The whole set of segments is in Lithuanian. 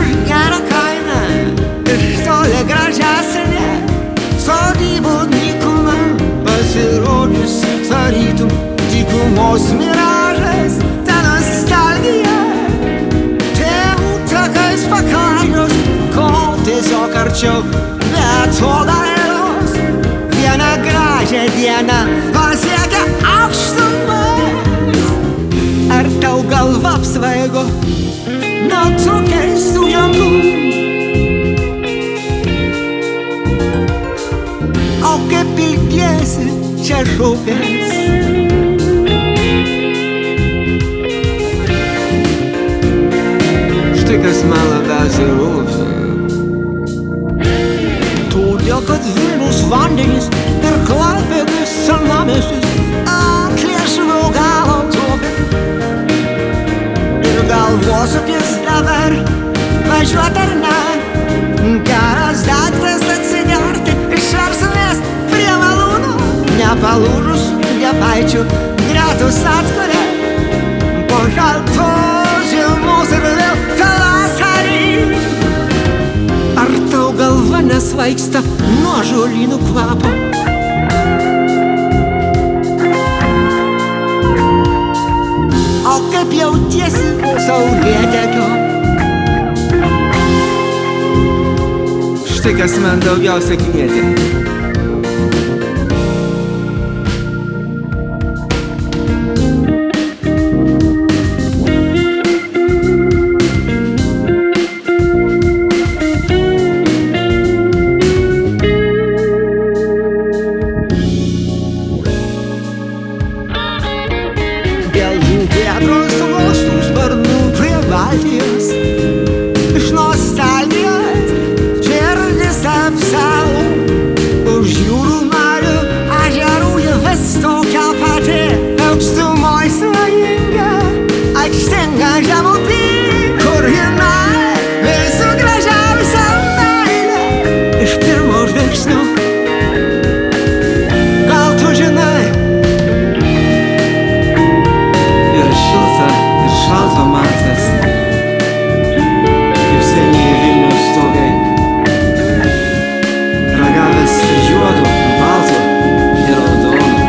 už gerą kainą iš toli gražiausia sodybų dykuma pasirodžiusi tarytum dykumos miražas, ta nostalgija tėvų takais pakalius, kol tiesiog arčiau beatodaros vieną gražią dieną pasiekia aukštumas. Ar tau galva apsvaigo nuo tų keistų ženklų? O kaip ilgiesi čia šaukės? Štai kas man labiausiai rūpi. Todėl, kad Vilniaus vandenys ir Klaipėdos senamiestis ant Liežuvio galo topi. Ir galvosūkis dabar važiuot ar ne, geras daiktas atsigerti iš versmės prie malūno. Nepalūžus liepaičių gretus atkuria po šaltos žiemos ir vėl pavasarį. Ar tau galva nesvaigsta nuo žolynų kvapo? O kaip jautiesi saulėtekio? Štai kas man daugiausia knietė. Vėtros sugostų sparnų prie Baltijos, iš nostalgijos širdis apsalo. Už jūrų marių ežerų ji vis tokia pati, aukštumoj svajinga, aikštinga žemupy, kur jinai visų gražiausia meilė iš pirmo žvilgsnio. Gal tu žinai, šalto matęs, kaip senieji Vilniaus stogai, ragavęs juodo, balto ir raudono,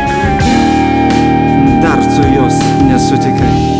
dar tu jos nesutikai.